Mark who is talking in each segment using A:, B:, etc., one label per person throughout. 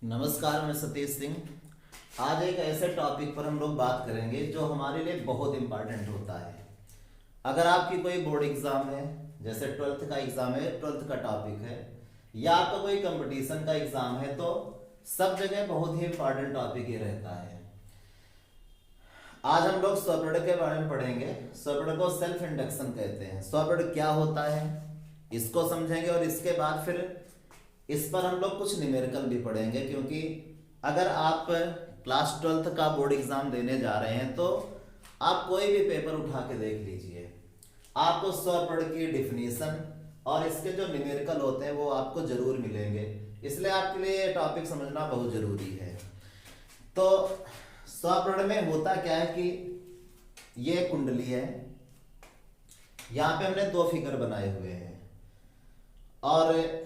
A: नमस्कार, मैं सतीश सिंह। आज एक ऐसे टॉपिक पर हम लोग बात करेंगे जो हमारे लिए बहुत इम्पोर्टेंट होता है। अगर आपकी कोई बोर्ड एग्जाम है, जैसे 12th का एग्जाम है, 12th का टॉपिक है, या आपका कोई कंपटीशन का एग्जाम है, तो सब जगह बहुत ही इम्पोर्टेंट टॉपिक ये रहता है। आज हम लोग स्वॉर्ड के बारे में पढ़ेंगे। स्वॉर्ड को सेल्फ इंडक्शन कहते हैं। स्वॉर्ड क्या होता है इसको समझेंगे और इसके बाद फिर इस पर हम लोग कुछ न्यूमेरिकल भी पढ़ेंगे, क्योंकि अगर आप क्लास 12th का बोर्ड एग्जाम देने जा रहे हैं तो आप कोई भी पेपर उठा के देख लीजिए, आपको स्वॉर्ड की डिफिनीशन और इसके जो न्यूमेरिकल होते हैं वो आपको जरूर मिलेंगे। इसलिए आपके लिए ये टॉपिक समझना बहुत जरूरी है। तो स्वॉर्ड में होता क्या है कि ये कुंडली है, यहाँ पे हमने दो फिगर बनाए हुए हैं और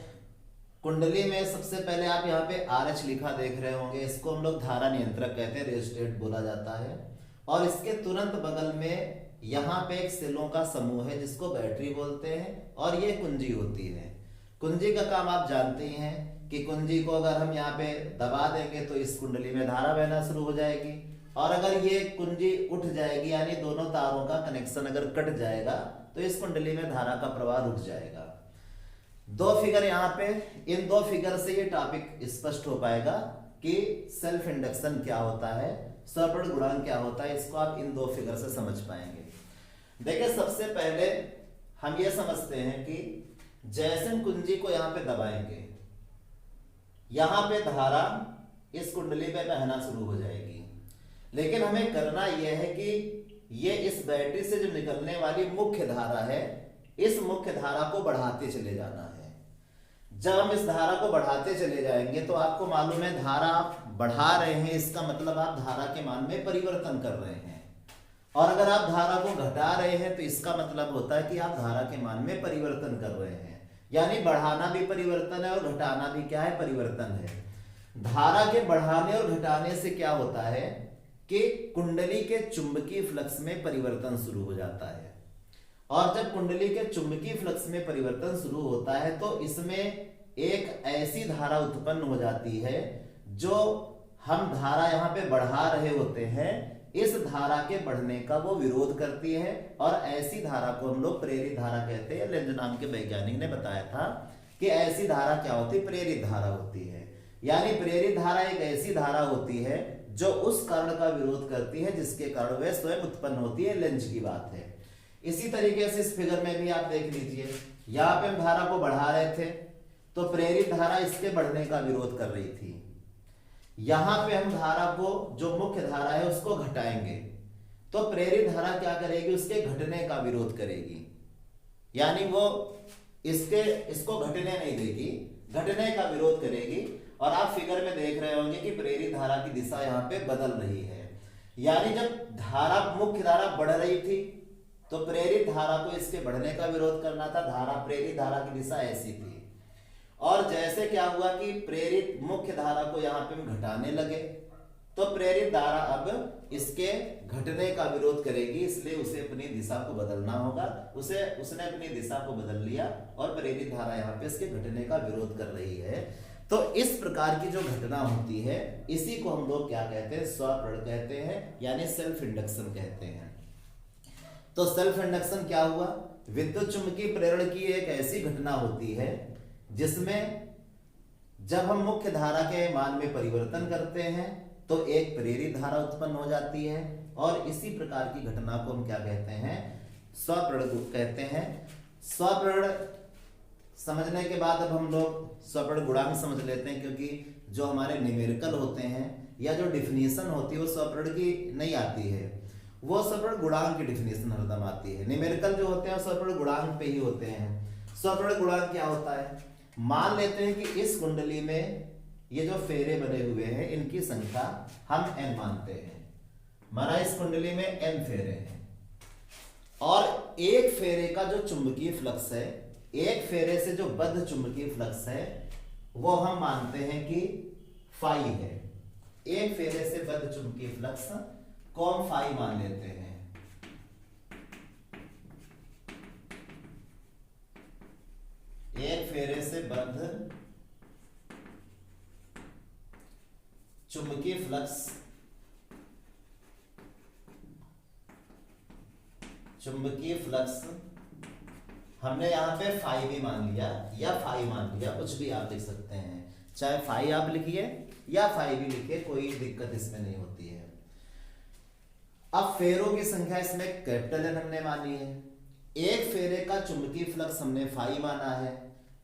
A: कुंडली में सबसे पहले आप यहाँ पे RH लिखा देख रहे होंगे। इसको हम लोग धारा नियंत्रक कहते हैं, रेजिस्टेट बोला जाता है। और इसके तुरंत बगल में यहाँ पे एक सेलों का समूह है जिसको बैटरी बोलते हैं और ये कुंजी होती है। कुंजी का काम आप जानते ही हैं कि कुंजी को अगर हम यहाँ पे दबा देंगे तो इस कुंडली में धारा बहना शुरू हो जाएगी, और अगर ये कुंजी उठ जाएगी यानी दोनों तारों का कनेक्शन अगर कट जाएगा तो इस कुंडली में धारा का प्रवाह रुक जाएगा। दो फिगर यहाँ पे, इन दो फिगर से ये टॉपिक स्पष्ट हो पाएगा कि सेल्फ इंडक्शन क्या होता है, स्वॉर्ड गुणांक क्या होता है। इसको आप इन दो फिगर से समझ पाएंगे। देखिए, सबसे पहले हम ये समझते हैं कि जैसे हम कुंजी को यहाँ पे दबाएंगे, यहाँ पे धारा इस कुंडली पे बहना शुरू हो जाएगी। लेकिन हमें करना यह है कि ये इस बैटरी से जो निकलने वाली मुख्य धारा है, इस मुख्य धारा को बढ़ाते चले जाना है। जब हम इस धारा को बढ़ाते चले जाएंगे तो आपको मालूम है, धारा आप बढ़ा रहे हैं, इसका मतलब आप धारा के मान में परिवर्तन कर रहे हैं। और अगर आप धारा को घटा रहे हैं तो इसका मतलब होता है कि आप धारा के मान में परिवर्तन कर रहे हैं। यानी बढ़ाना भी परिवर्तन है और घटाना भी क्या है, परिवर्तन है। धारा के बढ़ाने और घटाने से क्या होता है कि कुंडली के चुंबकीय फ्लक्स में परिवर्तन शुरू हो जाता है। और जब कुंडली के चुंबकीय फ्लक्स में परिवर्तन शुरू होता है तो इसमें एक ऐसी धारा उत्पन्न हो जाती है जो हम धारा यहाँ पे बढ़ा रहे होते हैं, इस धारा के बढ़ने का वो विरोध करती है। और ऐसी धारा को हम लोग प्रेरित धारा कहते हैं। लेंज नाम के वैज्ञानिक ने बताया था कि ऐसी धारा क्या होती है, प्रेरित धारा होती है। यानी प्रेरित धारा एक ऐसी धारा होती है जो उस कर्ण का विरोध करती है जिसके कारण वह स्वयं उत्पन्न होती है। लेंज की बात है। इसी तरीके से इस फिगर में भी आप देख लीजिए, यहाँ पे हम धारा को बढ़ा रहे थे तो प्रेरित धारा इसके बढ़ने का विरोध कर रही थी। यहां पे हम धारा को, जो मुख्य धारा है, उसको घटाएंगे तो प्रेरित धारा क्या करेगी, उसके घटने का विरोध करेगी। यानी वो इसको घटने नहीं देगी, घटने का विरोध करेगी। और आप फिगर में देख रहे होंगे कि प्रेरित धारा की दिशा यहाँ पे बदल रही है। यानी जब धारा, मुख्य धारा बढ़ रही थी तो प्रेरित धारा को इसके बढ़ने का विरोध करना था। धारा, प्रेरित धारा की दिशा ऐसी थी। और जैसे क्या हुआ कि प्रेरित मुख्य धारा को यहाँ पे हम घटाने लगे तो प्रेरित धारा अब इसके घटने का विरोध करेगी, इसलिए उसे अपनी दिशा को बदलना होगा। उसने अपनी दिशा को बदल लिया और प्रेरित धारा यहाँ पे इसके घटने का विरोध कर रही है। तो इस प्रकार की जो घटना होती है इसी को हम लोग क्या कहते हैं, स्वप्रेरण कहते हैं, यानी सेल्फ इंडक्शन कहते हैं। तो सेल्फ इंडक्शन क्या हुआ, विद्युत चुंबकीय प्रेरण की एक ऐसी घटना होती है जिसमें जब हम मुख्य धारा के मान में परिवर्तन करते हैं तो एक प्रेरित धारा उत्पन्न हो जाती है। और इसी प्रकार की घटना को हम क्या कहते हैं, स्वप्रेरण कहते हैं। स्वप्रेरण समझने के बाद अब हम लोग स्वप्रेरण गुणांक समझ लेते हैं, क्योंकि जो हमारे न्यूमेरिकल होते हैं या जो डिफिनीशन होती है वो स्वप्रेरण की नहीं आती है, वो स्वप्रेरण गुणांक की डिफिनीशन हरदम आती है। न्यूमेरिकल जो होते हैं स्वप्रेरण गुणांक पे ही होते हैं। स्वप्रेरण गुणांक क्या होता है, मान लेते हैं कि इस कुंडली में ये जो फेरे बने हुए हैं इनकी संख्या हम n मानते हैं। माना इस कुंडली में n फेरे हैं और एक फेरे का जो चुंबकीय फ्लक्स है, एक फेरे से जो बद्ध चुंबकीय फ्लक्स है वो हम मानते हैं कि फाई है। एक फेरे से बद्ध चुंबकीय फ्लक्स को हम फाई मान लेते हैं। एक फेरे से बद्ध चुंबकीय फ्लक्स हमने यहाँ पे फाई भी मान लिया या फाई मान लिया, कुछ भी आप लिख सकते हैं, चाहे फाई आप लिखिए या फाई भी लिखिए, कोई दिक्कत इसमें नहीं होती है। अब फेरों की संख्या इसमें कैपिटल एन हमने मानी है, एक फेरे का चुंबकीय फ्लक्स हमने फाई माना है,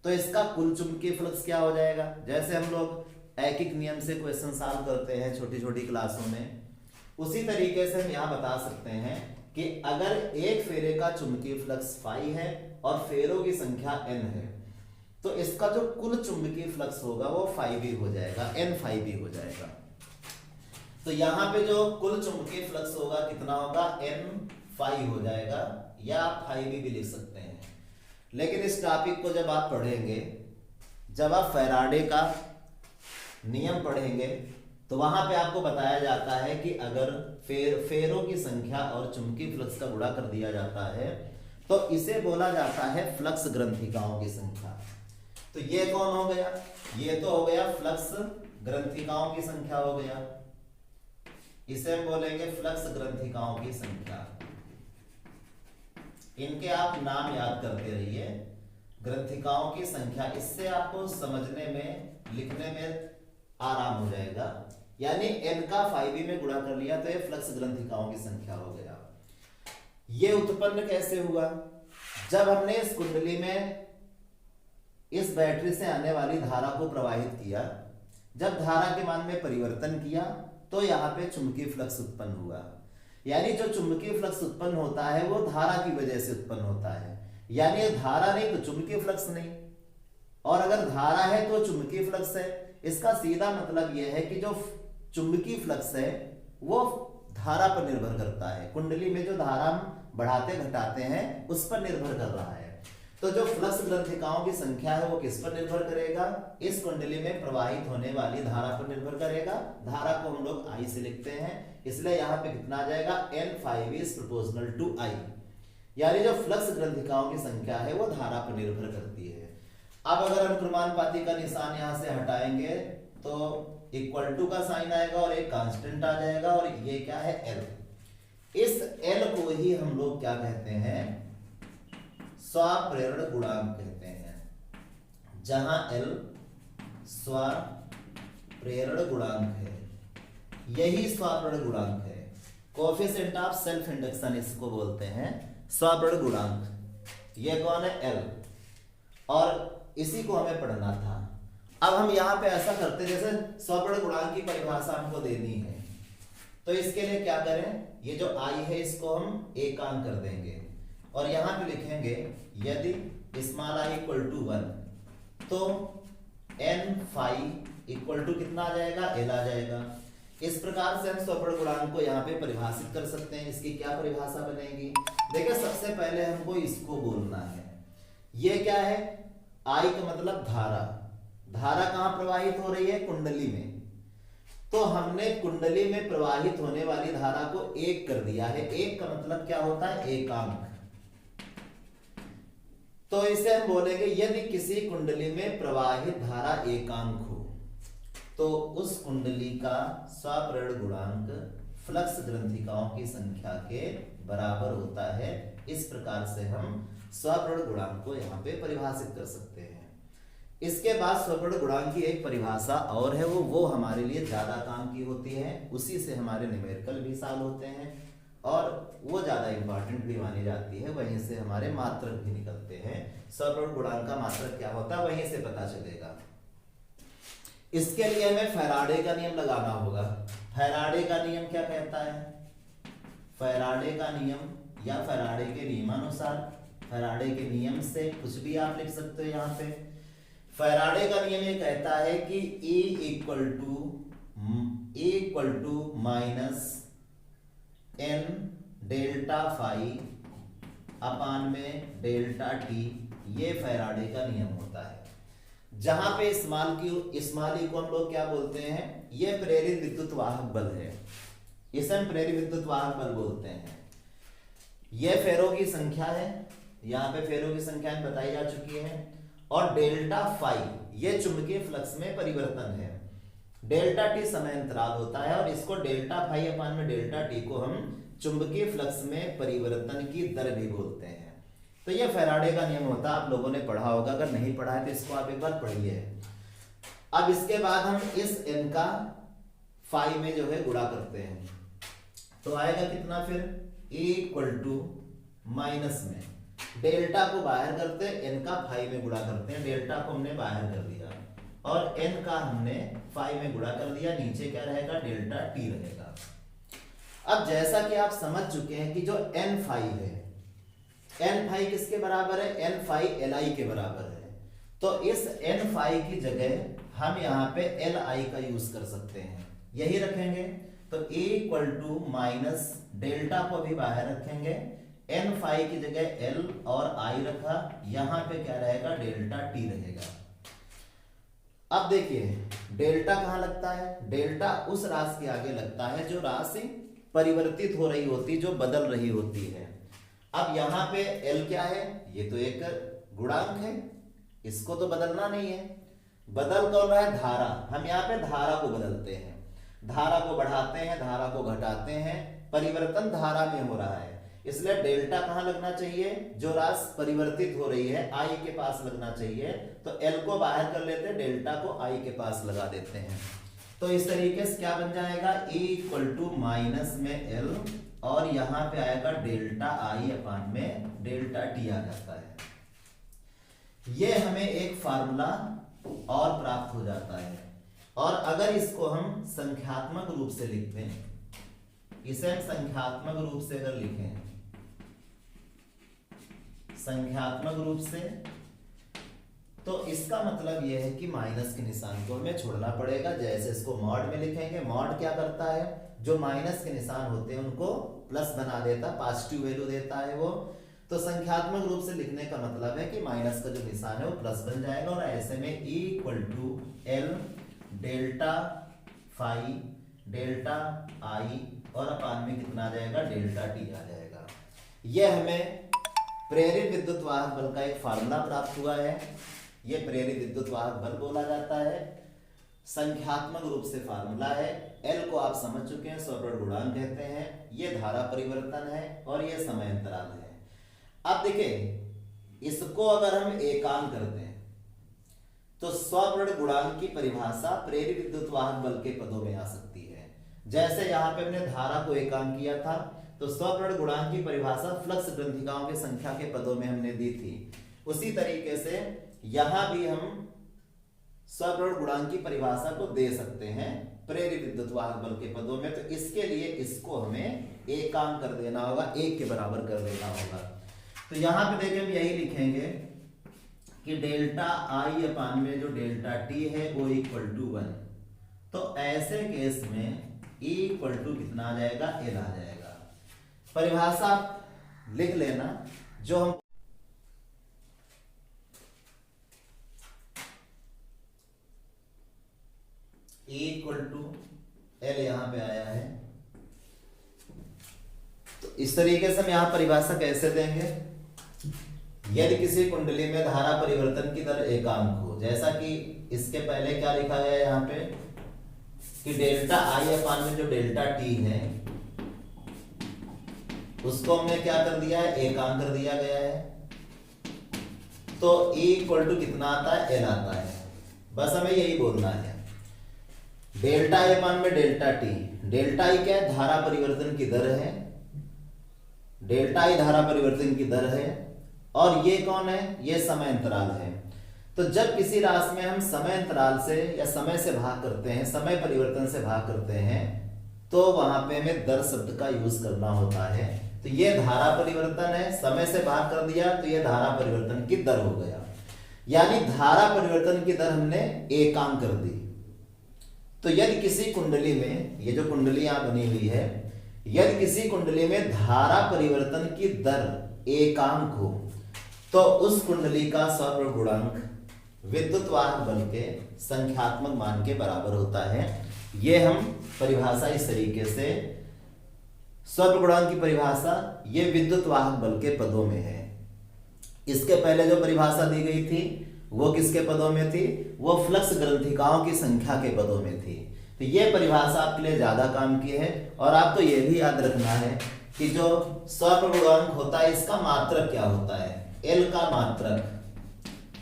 A: तो इसका कुल चुंबकीय फ्लक्स क्या हो जाएगा। जैसे हम लोग ऐकिक नियम से क्वेश्चन सॉल्व करते हैं छोटी छोटी क्लासों में, उसी तरीके से हम यहाँ बता सकते हैं कि अगर एक फेरे का चुंबकीय फ्लक्स फाई है और फेरों की संख्या एन है, तो इसका जो कुल चुंबकीय फ्लक्स होगा वो फाई भी हो जाएगा, एन फाई भी हो जाएगा। तो यहाँ पे जो कुल चुंबकीय फ्लक्स होगा कितना होगा, एन फाई हो जाएगा, या आप फाई भी लिख सकते हैं। लेकिन इस टॉपिक को जब आप पढ़ेंगे, जब आप फैराडे का नियम पढ़ेंगे, तो वहां पे आपको बताया जाता है कि अगर फेरों की संख्या और चुंबकीय फ्लक्स का गुणा कर दिया जाता है तो इसे बोला जाता है फ्लक्स ग्रंथिकाओं की संख्या। तो ये कौन हो गया, ये तो हो गया फ्लक्स ग्रंथिकाओं की संख्या हो गया, इसे हम बोलेंगे फ्लक्स ग्रंथिकाओं की संख्या। इनके आप नाम याद करते रहिए, ग्रंथिकाओं की संख्या, इससे आपको समझने में लिखने में आराम हो जाएगा। यानी n का फाई भी में गुणा कर लिया तो ये फ्लक्स ग्रंथिकाओं की संख्या हो गया। ये उत्पन्न कैसे हुआ, जब हमने इस कुंडली में इस बैटरी से आने वाली धारा को प्रवाहित किया, जब धारा के मान में परिवर्तन किया तो यहाँ पे चुंबकीय फ्लक्स उत्पन्न हुआ। यानी जो चुंबकीय फ्लक्स उत्पन्न होता है वो धारा की वजह से उत्पन्न होता है, यानी धारा नहीं तो चुंबकीय फ्लक्स नहीं, और अगर धारा है तो चुंबकीय फ्लक्स है। इसका सीधा मतलब यह है कि जो चुंबकीय फ्लक्स है वो धारा पर निर्भर करता है, कुंडली में जो धारा हम बढ़ाते घटाते हैं उस पर निर्भर कर रहा है। तो जो फ्लक्स ग्रंथिकाओं की संख्या है वो किस पर निर्भर करेगा, इस कुंडली में प्रवाहित होने वाली धारा पर निर्भर करेगा। धारा को हम लोग आई से लिखते हैं, इसलिए यहाँ पे कितना आ जाएगा, n5 is proportional to I, यानी जो फ्लक्स ग्रंथिकाओं की संख्या है वो धारा पर निर्भर करती है। अब अगर हम क्रमानुपाती का निशान यहाँ से हटाएंगे तो इक्वल टू का साइन आएगा और एक कांस्टेंट आ जाएगा, और ये क्या है, L। इस L को ही हम लोग क्या कहते हैं, स्वप्रेरण गुणांक कहते हैं, जहां L स्वप्रेरण गुणांक है, यही स्वप्रेरण गुणांक है, कोएफिशिएंट ऑफ सेल्फ इंडक्शन इसको बोलते हैं, स्वप्रेरण गुणांक। ये कौन है, L, और इसी को हमें पढ़ना था। अब हम यहाँ पे ऐसा करते, जैसे स्वप्रेरण गुणांक की परिभाषा हमको देनी है, तो इसके लिए क्या करें, ये जो I है इसको हम एकांक कर देंगे और यहाँ पे लिखेंगे यदि स्मॉल i इक्वल टू 1 तो n फाई इक्वल टू कितना आ जाएगा, L आ जाएगा। इस प्रकार से हम स्वप्रेरण गुणांक को यहाँ पे परिभाषित कर सकते हैं। इसकी क्या परिभाषा बनेगी, देखिए सबसे पहले हमको इसको बोलना है, ये क्या है, I का मतलब धारा, धारा कहाँ प्रवाहित हो रही है, कुंडली में, तो हमने कुंडली में प्रवाहित होने वाली धारा को एक कर दिया है। एक का मतलब क्या होता है, एकांक। तो इसे हम बोलेंगे यदि किसी कुंडली में प्रवाहित धारा एकांक हो तो उस कुंडली का स्वप्रेरण गुणांक फ्लक्स ग्रंथिकाओं की संख्या के बराबर होता है। इस प्रकार से हम स्वप्रेरण गुणांक को यहाँ पे परिभाषित कर सकते हैं। इसके बाद स्वप्रेरण गुणांक की एक परिभाषा और है, वो हमारे लिए ज्यादा काम की होती है, उसी से हमारे न्यूमेरिकल भी सॉल्व होते हैं और वो ज्यादा इंपॉर्टेंट भी मानी जाती है, वहीं से हमारे मात्रक भी निकलते हैं। स्वप्रेरण गुणांक का मात्रक क्या होता है वहीं से पता चलेगा। इसके लिए हमें फैराडे का नियम लगाना होगा। फैराडे का नियम क्या कहता है, फैराडे का नियम या फैराडे के नियमानुसार, फैराडे के नियम से कुछ भी आप लिख सकते हो। यहाँ पे फैराडे का नियम ये कहता है कि E equal to minus n delta phi upon में डेल्टा टी, ये फैराडे का नियम होता है। जहां पे स्मॉल ई को हम लोग क्या बोलते हैं, ये प्रेरित विद्युत वाहक बल है, इसे हम प्रेरित विद्युत वाहक बल बोलते हैं। ये फेरों की संख्या है, यहाँ पे फेरों की संख्या बताई जा चुकी है, और डेल्टा फाई ये चुंबकीय फ्लक्स में परिवर्तन है। डेल्टा टी समय अंतराल होता है और इसको डेल्टा फाई अपान में डेल्टा टी को हम चुंबकीय फ्लक्स में परिवर्तन की दर भी बोलते हैं। तो ये फैराडे का नियम होता है, आप लोगों ने पढ़ा होगा, अगर नहीं पढ़ा है तो इसको आप एक बार पढ़िए। अब इसके बाद हम इस n का फाई में जो है गुणा करते हैं, तो आएगा कितना फिर a इक्वल टू माइनस में डेल्टा को बाहर करते हैं, n का फाई में गुणा करते हैं, डेल्टा को हमने बाहर कर दिया और n का हमने फाई में गुणा कर दिया, नीचे क्या रहेगा डेल्टा t रहेगा। अब जैसा कि आप समझ चुके हैं कि जो n फाई है, n फाई किसके बराबर है, n फाई li के बराबर है, तो इस n फाई की जगह हम यहाँ पे li का यूज कर सकते हैं, यही रखेंगे। तो a equal to minus delta को भी बाहर रखेंगे, n फाई की जगह l और i रखा, यहाँ पे क्या रहेगा डेल्टा t रहेगा। अब देखिए डेल्टा कहाँ लगता है, डेल्टा उस राशि के आगे लगता है जो राशि परिवर्तित हो रही होती, जो बदल रही होती है। अब यहाँ पे l क्या है, ये तो एक गुणांक है, इसको तो बदलना नहीं है। बदल कौन रहा है, धारा, हम यहाँ पे धारा को बदलते हैं, धारा को बढ़ाते हैं, धारा को घटाते हैं, परिवर्तन धारा में हो रहा है, इसलिए डेल्टा कहाँ लगना चाहिए, जो राशि परिवर्तित हो रही है i के पास लगना चाहिए। तो l को बाहर कर लेते हैं, डेल्टा को i के पास लगा देते हैं। तो इस तरीके से क्या बन जाएगा, a इक्वल टू माइनस में l और यहाँ पे आएगा डेल्टा i अपान में डेल्टा t आ जाता है। ये हमें एक फार्मूला और प्राप्त हो जाता है। और अगर इसको हम संख्यात्मक रूप से लिखते हैं, इसे हम संख्यात्मक रूप से अगर लिखें, संख्यात्मक रूप से, तो इसका मतलब यह है कि माइनस के निशान को हमें छोड़ना पड़ेगा। जैसे इसको मॉड में लिखेंगे, मॉड क्या करता है, जो माइनस के निशान होते हैं उनको प्लस बना देता, पॉजिटिव वैल्यू देता है वो। तो संख्यात्मक रूप से लिखने का मतलब है कि माइनस का जो निशान है वो प्लस बन जाएगा और ऐसे में e equal to L delta phi delta I और अपान में कितना आ जाएगा डेल्टा टी आ जाएगा। यह हमें प्रेरित विद्युत वाहक बल का एक फार्मूला प्राप्त हुआ है। यह प्रेरित विद्युत वाहक बल बोला जाता है, संख्यात्मक रूप से फार्मूला है। L को आप समझ चुके हैं, स्वप्रण गुणांक कहते हैं, यह धारा परिवर्तन है और यह समय अंतराल है। अब देखिए इसको अगर हम एकांक करते हैं तो स्वप्रण गुणांक की परिभाषा प्रेरित विद्युत वाहक बल के पदों में आ सकती है। जैसे यहाँ पे हमने धारा को एकांक किया था तो स्वप्रण गुणांक की परिभाषा फ्लक्स ग्रंथिकाओं की संख्या के पदों में हमने दी थी। उसी तरीके से यहां भी हम स्वप्रण गुणांक की परिभाषा को दे सकते हैं प्रेरित विद्युत वाहक बल के पदों में। तो इसके लिए इसको हमें एकांक कर देना होगा, एक के बराबर कर देना होगा। तो यहां पे देखिए हम यही लिखेंगे कि डेल्टा आई अपान में जो डेल्टा टी है वो इक्वल टू 1। तो ऐसे केस में E इक्वल टू कितना आ जाएगा, L आ जाएगा। परिभाषा लिख लेना जो हम E इक्वल टू L यहां पे आया है। तो इस तरीके से हम यहां परिभाषा कैसे देंगे, यदि किसी कुंडली में धारा परिवर्तन की दर एकांक हो, जैसा कि इसके पहले क्या लिखा गया है यहाँ पे कि डेल्टा आई अपान में जो डेल्टा टी है उसको हमने क्या कर दिया है, एकांक कर दिया गया है। तो E इक्वल टू कितना आता है, L आता है। बस हमें यही बोलना है, डेल्टा आई अपान में डेल्टा टी, डेल्टा आई क्या है, धारा परिवर्तन की दर है, डेल्टा आई धारा परिवर्तन की दर है और ये कौन है, ये समय अंतराल है। तो जब किसी राशि में हम समय अंतराल से या समय से भाग करते हैं, समय परिवर्तन से भाग करते हैं, तो वहां पे हमें दर शब्द का यूज करना होता है। तो ये धारा परिवर्तन है, समय से भाग कर दिया तो ये धारा परिवर्तन की दर हो गया, यानी धारा परिवर्तन की दर हमने एकांक कर दी। तो यदि किसी कुंडली में, ये जो कुंडली यहां बनी हुई है, यदि किसी कुंडली में धारा परिवर्तन की दर एकांक हो तो उस कुंडली का स्वप्रण गुणांक विद्युत वाहक बल के संख्यात्मक मान के बराबर होता है। यह हम परिभाषा इस तरीके से, स्वप्रण गुणांक की परिभाषा ये विद्युत वाहक बल के पदों में है। इसके पहले जो परिभाषा दी गई थी वो किसके पदों में थी? वो फ्लक्स ग्रंथिकाओं की संख्या के पदों में थी। तो ये परिभाषा आपके लिए ज्यादा काम की है। और आपको ये भी याद रखना है कि जो स्वप्रभुगांक होता है इसका मात्रक क्या होता है? एल का मात्रक।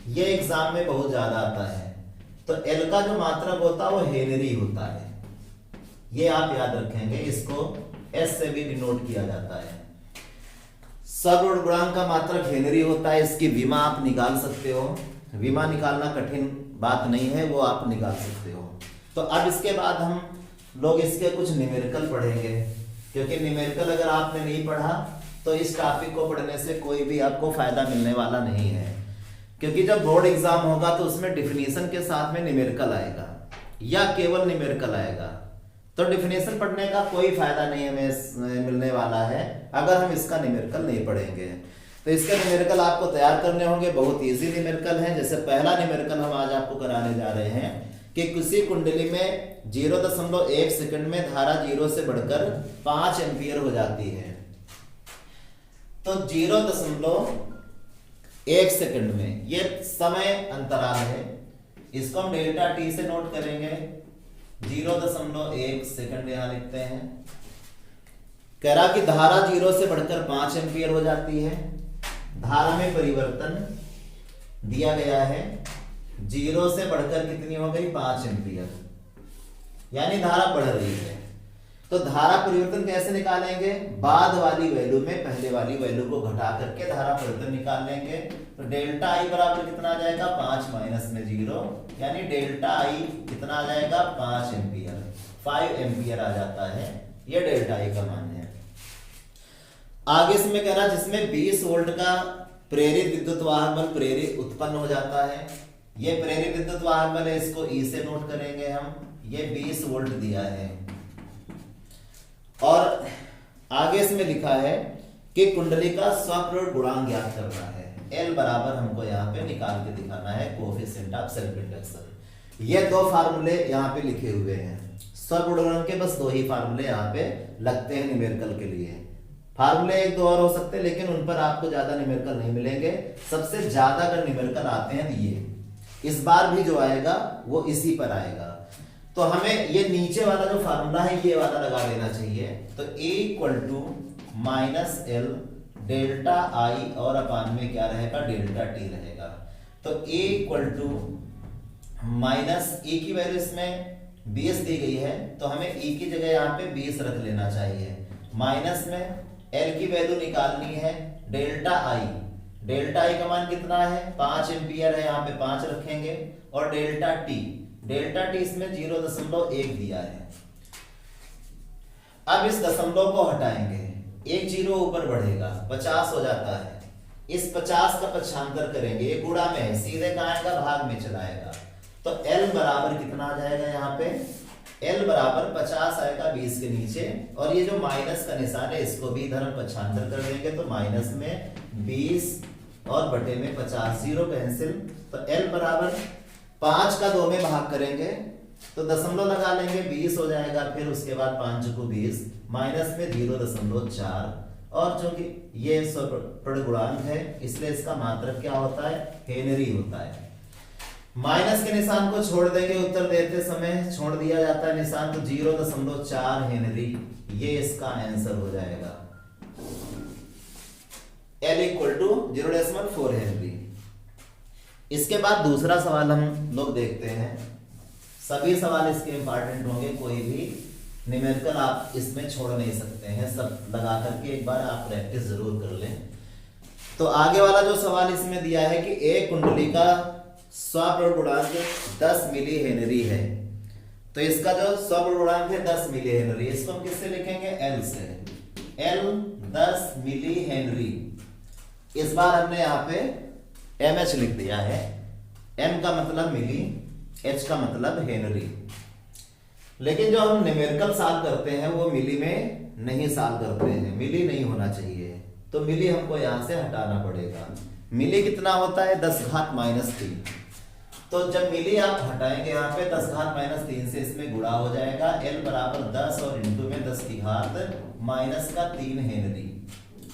A: ये एग्जाम में बहुत ज्यादा आता है। तो एल का जो मात्रक होता है वो हेनरी होता है। ये आप याद रखेंगे, इसको एस से भी डिनोट किया जाता है। स्वप्रभुगांक का मात्रक हेनरी होता है। इसकी विमा आप निकाल सकते हो। विमा निकालना कठिन बात नहीं है, वो आप निकाल सकते हो। तो अब इसके बाद हम लोग इसके कुछ न्यूमेरिकल पढ़ेंगे, क्योंकि न्यूमेरिकल अगर आपने नहीं पढ़ा तो इस टॉपिक को पढ़ने से कोई भी आपको फायदा मिलने वाला नहीं है। क्योंकि जब बोर्ड एग्जाम होगा तो उसमें डिफिनीशन के साथ में न्यूमेरिकल आएगा या केवल न्यूमेरिकल आएगा। तो डिफिनीशन पढ़ने का कोई फायदा नहीं हमें मिलने वाला है अगर हम इसका न्यूमेरिकल नहीं पढ़ेंगे। तो इसके न्यूमेरिकल आपको तैयार करने होंगे। बहुत इजी न्यूमेरिकल है। जैसे पहला न्यूमेरिकल हम आज आपको कराने जा रहे हैं कि किसी कुंडली में 0.1 सेकंड में धारा 0 से बढ़कर 5 एम्पियर हो जाती है। तो 0.1 सेकंड में ये समय अंतराल है, इसको हम डेल्टा टी से नोट करेंगे। 0.1 सेकंड यहां लिखते हैं। कह रहा कि धारा 0 से बढ़कर 5 एम्पियर हो जाती है। धारा में परिवर्तन दिया गया है, 0 से बढ़कर कितनी हो गई? 5 एम्पियर, यानी धारा बढ़ रही है। तो धारा परिवर्तन कैसे निकालेंगे? बाद वाली वैल्यू में पहले वाली वैल्यू को घटा करके धारा परिवर्तन निकाल लेंगे। तो डेल्टा आई बराबर कितना आ जाएगा? 5 माइनस में 0, यानी डेल्टा आई कितना आ जाएगा? 5 एम्पियर, 5 एम्पियर आ जाता है। ये डेल्टा आई का मान है। आगे इसमें कह रहा जिसमें 20 वोल्ट का प्रेरित विद्युत वाहक बल प्रेरित उत्पन्न हो जाता है। ये प्रेरित विद्युत वाहक बल है, इसको ई से नोट करेंगे हम। ये 20 वोल्ट दिया है। और आगे इसमें लिखा है कि कुंडली का स्वप्रभुगांक गुणांक ज्ञात करना है। एल बराबर हमको यहाँ पे निकाल के दिखाना है, कोएफिशिएंट ऑफ सेल्फ इंडक्शन। ये दो फार्मूले यहाँ पे लिखे हुए हैं। स्वप्रभुगांक के बस 2 ही फार्मूले यहाँ पे लगते हैं न्यूमेरिकल के लिए। फार्मूले 1-2 और हो सकते हैं, लेकिन उन पर आपको ज्यादा न्यूमेरिकल नहीं मिलेंगे। सबसे ज्यादा अगर न्यूमेरिकल आते हैं ये, इस बार भी जो आएगा वो इसी पर आएगा। तो हमें ये नीचे वाला जो फार्मूला है ये वाला लगा देना चाहिए। तो A = -L डेल्टा आई और अपान में क्या रहेगा? डेल्टा टी रहेगा। तो A = E की वैल्यू इसमें 20 दी गई है, तो हमें E की जगह यहाँ पे 20 रख लेना चाहिए। माइनस में L की वैल्यू निकालनी है, डेल्टा आई। डेल्टा आई का मान कितना है? 5 एम्पियर है, यहाँ पे 5 रखेंगे। और डेल्टा टी इसमें 0.1 दिया है। अब इस दशमलव को हटाएंगे, एक 0 ऊपर बढ़ेगा, 50 हो जाता है। इस 50 का पक्षांतर करेंगे, ये गुणा में है, सीधे कहाँ आएगा? भाग में चलाएगा। तो L बराबर कितना आ जाएगा? यहाँ पे L बराबर 50 आएगा 20 के नीचे, और ये जो माइनस का निशान है इसको भी इधर हम पक्षांतर कर देंगे। तो माइनस में 20 और बटे में 50, 0 कैंसिल। तो L बराबर 5 का 2 में भाग करेंगे तो दशमलव लगा लेंगे, 20 हो जाएगा। फिर उसके बाद 5 को 20, माइनस में 0.4, और चूंकि ये स्वप्रभुगांक है इसलिए इसका मात्रक क्या होता है? हेनरी होता है। माइनस के निशान को छोड़ देंगे उत्तर देते समय, छोड़ दिया जाता है निशान, तो 0.4 हेनरी, ये इसका आंसर हो जाएगा। L = 0.4 Henry. इसके बाद दूसरा सवाल हम लोग देखते हैं। सभी सवाल इसके इंपॉर्टेंट होंगे, कोई भी न्यूमेरिकल आप इसमें छोड़ नहीं सकते हैं। सब लगा करके एक बार आप प्रैक्टिस जरूर कर लें। तो आगे वाला जो सवाल इसमें दिया है कि एक कुंडली का स्वप्रभुगांक 10 मिली हेनरी है। तो इसका जो स्वप्रभुगांक है 10 मिली हेनरी, इसको हम किससे लिखेंगे? L से। L 10 milli henry. इस बार हमने यहाँ पे mH लिख दिया है। M का मतलब मिली, H का मतलब हेनरी। लेकिन जो हम न्यूमेरिकल सॉल्व करते हैं वो मिली में नहीं सॉल्व करते हैं, मिली नहीं होना चाहिए। तो मिली हमको यहां से हटाना पड़ेगा। मिली कितना होता है? 10⁻³ तो जब मिली आप हटाएंगे यहाँ पे 10⁻³ से इसमें गुणा हो जाएगा। L बराबर 10 और इंटू में 10⁻³ हेनरी,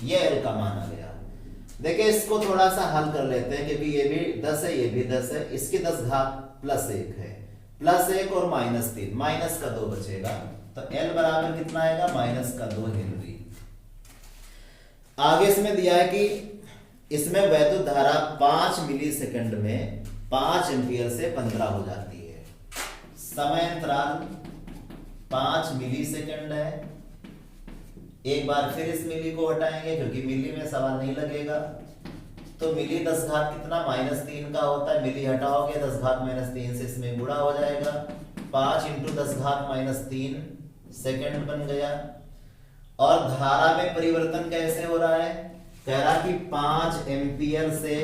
A: ये L का मान आ गया। देखिए इसको थोड़ा सा हल कर लेते हैं, क्योंकि ये भी 10 है, ये भी 10 है, इसकी 10 घात +1 है, +1 और -3, माइनस का 2 बचेगा, तो L बराबर कितना आएगा, -2 हेनरी। आगे इसमें दिया है कि इसमें वैद्युत धारा 5 मिलीसेकंड में 5 एम्पियर से 15 हो जाती है। समय अंतराल 5 मिलीसेकंड है। एक बार फिर इस मिली को हटाएंगे क्योंकि मिली में सवाल नहीं लगेगा, तो मिली 10 घात कितना, -3 का होता है, मिली हटाओगे 10 घात -3 से इसमें गुणा हो जाएगा, 5 × 10 घात -3 सेकंड बन गया। और धारा में परिवर्तन कैसे हो रहा है, कह रहा कि 5 एम्पियर से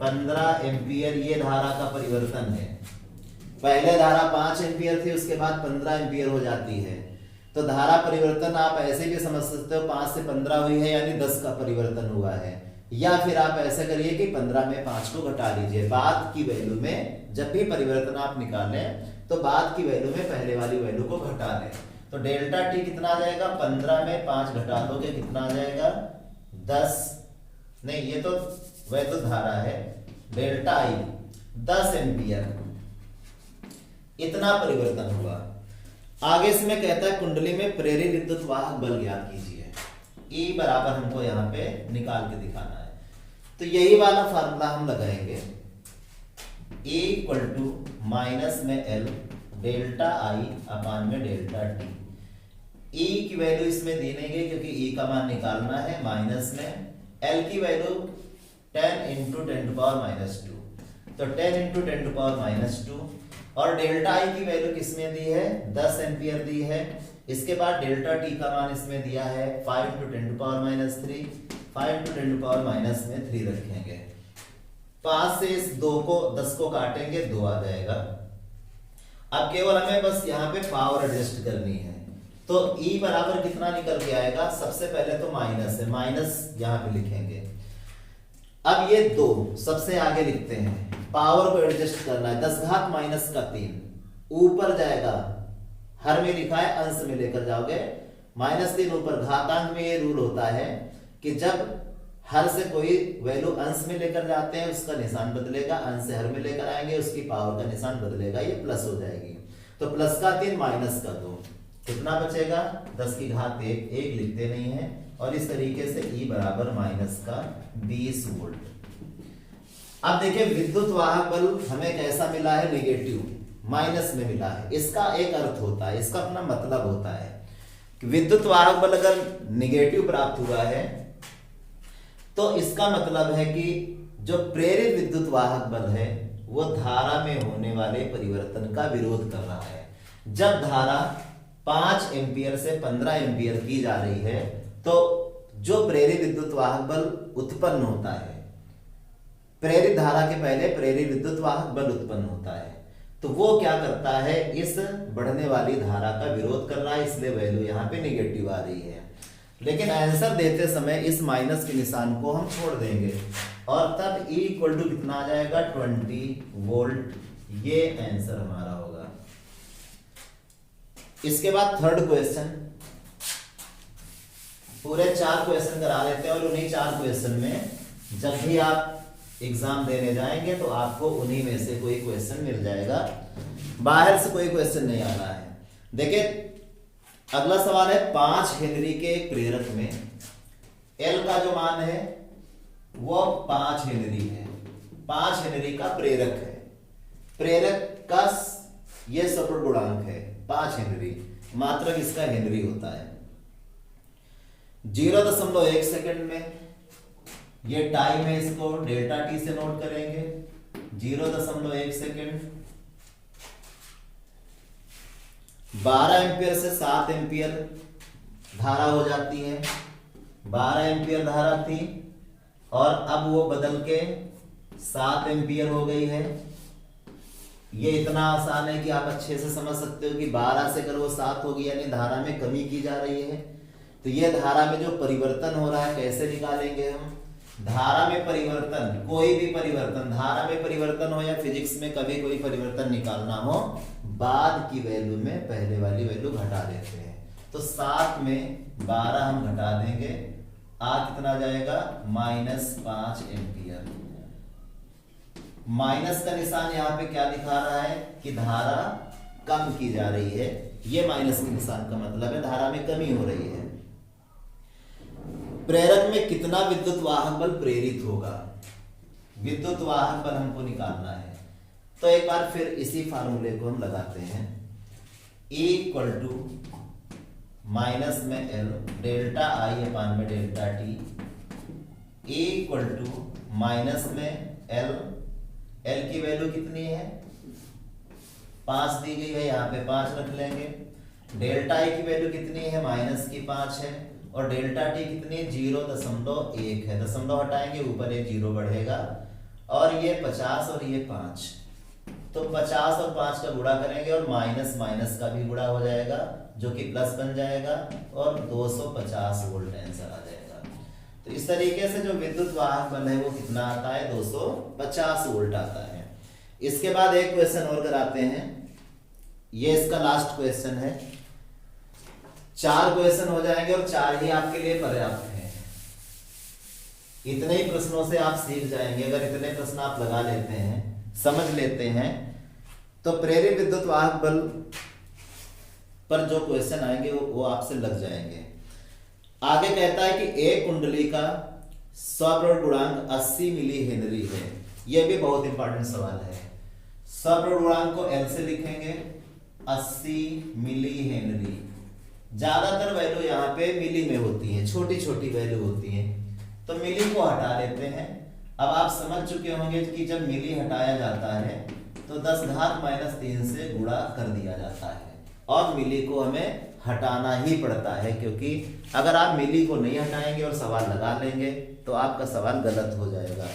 A: 15 एम्पियर ये धारा का परिवर्तन है। पहले धारा 5 एम्पियर थी, उसके बाद 15 एम्पियर हो जाती है, तो धारा परिवर्तन आप ऐसे भी समझ सकते हो, 5 से 15 हुई है यानी 10 का परिवर्तन हुआ है, या फिर आप ऐसा करिए कि 15 में 5 को घटा लीजिए। बाद की वैल्यू में जब भी परिवर्तन आप निकालें तो बाद की वैल्यू में पहले वाली वैल्यू को घटा लें, तो डेल्टा टी कितना आ जाएगा, 15 में 5 घटा दोगे कितना आ जाएगा, 10, नहीं ये तो वैद्युत धारा है, डेल्टा आई 10 एम्पियर, इतना परिवर्तन हुआ। आगे इसमें कहता है कुंडली में प्रेरित विद्युत वाहक बल ज्ञात कीजिए। E बराबर हमको यहाँ पे निकाल के दिखाना है, तो यही वाला फार्मूला हम लगाएंगे, E = माइनस में L डेल्टा आई अपान में डेल्टा टी। E की वैल्यू इसमें दी नहीं गई क्योंकि E का मान निकालना है, माइनस में L की वैल्यू 10 × 10⁻², तो 10 × 10⁻², और डेल्टा आई की वैल्यू किसमें दी है, 10 एम्पियर दी है। इसके बाद डेल्टा टी का मान इसमें दिया है 5 × 10⁻3, 5 × 10⁻³ रखेंगे, 5 से इस 2 को 10 को काटेंगे 2 आ जाएगा। अब केवल हमें बस यहाँ पे पावर एडजस्ट करनी है, तो E बराबर कितना निकल के आएगा, सबसे पहले तो माइनस है, माइनस यहाँ पे लिखेंगे। अब ये 2 सबसे आगे लिखते हैं, पावर को एडजस्ट करना है, 10 घात -3 ऊपर जाएगा, हर में लिखा है अंश में लेकर जाओगे, -3 ऊपर। घातांक में ये रूल होता है कि जब हर से कोई वैल्यू अंश में लेकर जाते हैं उसका निशान बदलेगा, अंश से हर में लेकर आएंगे उसकी पावर का निशान बदलेगा, ये प्लस हो जाएगी। तो +3 -2 कितना बचेगा, 10 की घात 1, 1 लिखते नहीं है, और इस तरीके से E बराबर -20 वोल्ट। अब देखिए विद्युत वाहक बल हमें कैसा मिला है, नेगेटिव, माइनस में मिला है। इसका एक अर्थ होता है, इसका अपना मतलब होता है कि विद्युत वाहक बल अगर नेगेटिव प्राप्त हुआ है तो इसका मतलब है कि जो प्रेरित विद्युत वाहक बल है वो धारा में होने वाले परिवर्तन का विरोध कर रहा है। जब धारा 5 एम्पियर से 15 एम्पियर की जा रही है तो जो प्रेरित विद्युत वाहक बल उत्पन्न होता है, प्रेरित धारा के पहले प्रेरित विद्युत वाहक बल उत्पन्न होता है, तो वो क्या करता है, इस बढ़ने वाली धारा का विरोध कर रहा है, इसलिए वैल्यू यहाँ पे नेगेटिव आ रही है। लेकिन आंसर देते समय इस माइनस के निशान को हम छोड़ देंगे और तब E = कितना आ जाएगा, 20 वोल्ट, ये आंसर हमारा होगा। इसके बाद थर्ड क्वेश्चन, पूरे 4 क्वेश्चन करा लेते हैं और उन्हीं 4 क्वेश्चन में जब भी आप एग्जाम देने जाएंगे तो आपको उन्हीं में से कोई क्वेश्चन मिल जाएगा, बाहर से कोई क्वेश्चन नहीं आना है। देखिए अगला सवाल है, 5 हेनरी के प्रेरक में L का जो मान है वो 5 हेनरी है, 5 हेनरी का प्रेरक है, प्रेरक का ये सपोर्ट गुणांक है 5 हेनरी, मात्रक इसका हेनरी होता है। 0.1 सेकंड में ये टाइम है, इसको डेल्टा टी से नोट करेंगे, 0.1 सेकंड, 12 एम्पियर से 7 एम्पियर धारा हो जाती है, 12 एम्पियर धारा थी और अब वो बदल के 7 एम्पियर हो गई है। ये इतना आसान है कि आप अच्छे से समझ सकते हो कि 12 से अगर वो 7 होगी यानी धारा में कमी की जा रही है, तो ये धारा में जो परिवर्तन हो रहा है कैसे निकालेंगे हम। धारा में परिवर्तन, कोई भी परिवर्तन, धारा में परिवर्तन हो या फिजिक्स में कभी कोई परिवर्तन निकालना हो, बाद की वैल्यू में पहले वाली वैल्यू घटा देते हैं। तो 7 में 12 हम घटा देंगे, कितना जाएगा -5 एम्पियर। माइनस का निशान यहाँ पे क्या दिखा रहा है कि धारा कम की जा रही है। ये माइनस के निशान का मतलब है धारा में कमी हो रही है। प्रेरक में कितना विद्युत वाहक बल प्रेरित होगा, विद्युत वाहक बल हमको निकालना है। तो एक बार फिर इसी फार्मूले को हम लगाते हैं। E = माइनस में L डेल्टा I अपान में डेल्टा T। E = माइनस में L, L की वैल्यू कितनी है 5 दी गई है, यहाँ पे 5 रख लेंगे। डेल्टा I की वैल्यू कितनी है -5 है, और डेल्टा T कितनी है 0.1 है। दशमलव हटाएंगे ऊपर एक 0 बढ़ेगा, और ये 50 और ये 5, तो 50 और 5 का गुणा करेंगे और माइनस माइनस का भी गुणा हो जाएगा जो कि प्लस बन जाएगा, और 250 वोल्ट आंसर आ जाएगा। तो इस तरीके से जो विद्युत वाहक बल है वो कितना आता है 250 वोल्ट आता है। इसके बाद एक क्वेश्चन और कराते हैं, ये इसका लास्ट क्वेश्चन है। 4 क्वेश्चन हो जाएंगे और 4 ही आपके लिए पर्याप्त है। इतने ही प्रश्नों से आप सीख जाएंगे। अगर इतने प्रश्न आप लगा लेते हैं, समझ लेते हैं, तो प्रेरित विद्युत वाहक बल पर जो क्वेश्चन आएंगे वो आपसे लग जाएंगे। आगे कहता है कि एक कुंडली का स्वप्रवण गुणांक 80 मिली हेनरी है। यह भी बहुत इंपॉर्टेंट सवाल है। स्वप्रवण गुणांक को L से लिखेंगे 80 मिली हेनरी। ज्यादातर वैल्यू यहाँ पे मिली में होती है, छोटी छोटी वैल्यू होती है, तो मिली को हटा लेते हैं। अब आप समझ चुके होंगे कि जब मिली हटाया जाता है तो 10⁻³ से गुणा कर दिया जाता है, और मिली को हमें हटाना ही पड़ता है, क्योंकि अगर आप मिली को नहीं हटाएंगे और सवाल लगा लेंगे तो आपका सवाल गलत हो जाएगा।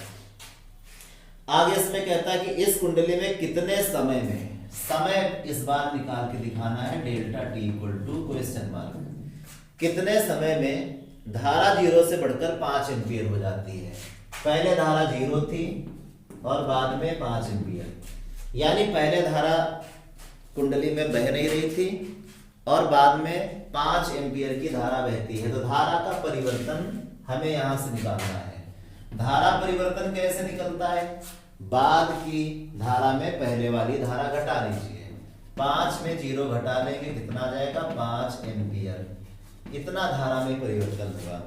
A: आगे इसमें कहता है कि इस कुंडली में कितने समय में, समय इस बार निकाल के दिखाना है, डेल्टा T = क्वेश्चन मार्क, कितने समय में धारा 0 से बढ़कर 5 एम्पियर हो जाती है। पहले धारा 0 थी और बाद में 5 एम्पियर, यानी पहले धारा कुंडली में बह नहीं रही थी और बाद में 5 एम्पियर की धारा बहती है। तो धारा का परिवर्तन हमें यहां से निकालना है। धारा परिवर्तन कैसे निकलता है, बाद की धारा में पहले वाली धारा घटा लीजिए, 5 में 0 घटा लेंगे, कितना आ जाएगा 5 एम्पियर। इतना धारा में परिवर्तन होगा।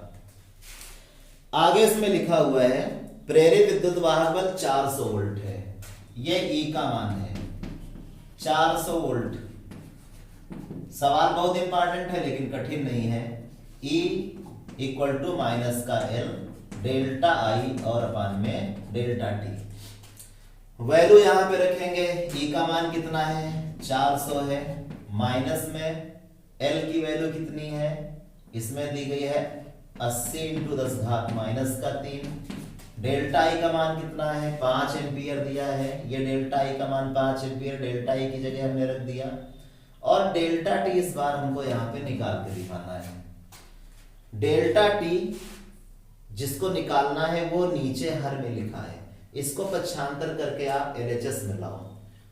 A: आगे इसमें लिखा हुआ है प्रेरित विद्युत वाहक बल 400 वोल्ट है। ये E का मान है 400 वोल्ट। सवाल बहुत इंपॉर्टेंट है लेकिन कठिन नहीं है। E = माइनस का L डेल्टा I और अपान में डेल्टा T। वैल्यू यहां पे रखेंगे। E का मान कितना है 400 है, माइनस में L की वैल्यू कितनी है, इसमें दी गई है 80 × 10⁻³ डेल्टा I का मान कितना है 5 एम्पियर दिया है। ये डेल्टा I का मान 5 एम्पियर, डेल्टा I की जगह हमने रख दिया, और डेल्टा T इस बार हमको यहाँ पे निकाल के दिखाना है। डेल्टा T जिसको निकालना है वो नीचे हर में लिखा है, इसको पक्षांतर करके आप LHS में लाओ।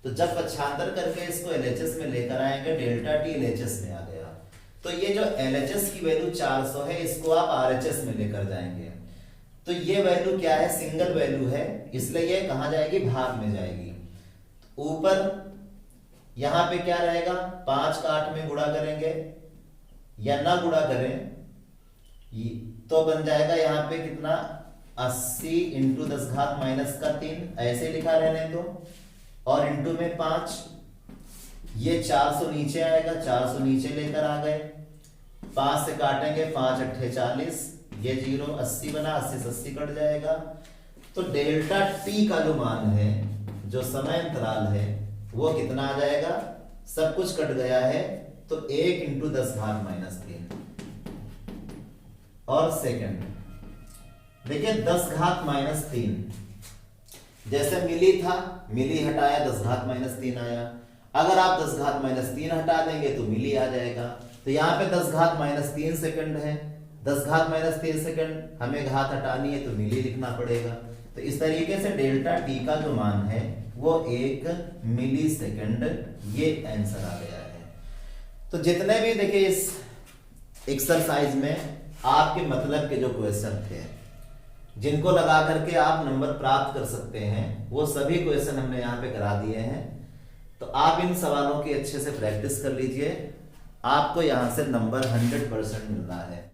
A: तो जब पक्षांतर करके इसको LHS में लेकर आएंगे, डेल्टा T LHS में आ गया, तो ये जो LHS की वैल्यू 400 है इसको आप RHS में लेकर जाएंगे। तो ये वैल्यू क्या है, सिंगल वैल्यू है, इसलिए ये कहां जाएगी, भाग में जाएगी। ऊपर यहां पे क्या रहेगा, 5 का 8 में गुणा करेंगे या ना गुणा करें तो बन जाएगा यहाँ पे कितना 80 × 10⁻³ ऐसे लिखा रहने दो, और इंटू में 5, ये 400 नीचे आएगा, 400 नीचे लेकर आ गए, 5 से काटेंगे 5 × 8 = 40, ये 0 80 बना, 80 से 80 कट जाएगा। तो डेल्टा T का जो मान है, जो समय अंतराल है, वो कितना आ जाएगा, सब कुछ कट गया है तो 1 × 10⁻³ और सेकंड। देखिए 10⁻³ जैसे मिली था, मिली हटाया 10⁻³ आया। अगर आप 10⁻³ हटा देंगे तो मिली आ जाएगा। तो यहाँ पे 10⁻³ सेकंड है, 10⁻³ सेकंड, हमें घात हटानी है तो मिली लिखना पड़ेगा। तो इस तरीके से डेल्टा T का जो मान है वो 1 मिली सेकंड, ये आंसर आ गया है। तो जितने भी देखिए इस एक्सरसाइज में आपके मतलब के जो क्वेश्चन थे, जिनको लगा करके आप नंबर प्राप्त कर सकते हैं, वो सभी क्वेश्चन हमने यहाँ पे करा दिए हैं। तो आप इन सवालों की अच्छे से प्रैक्टिस कर लीजिए, आपको यहाँ से नंबर 100% मिलना है।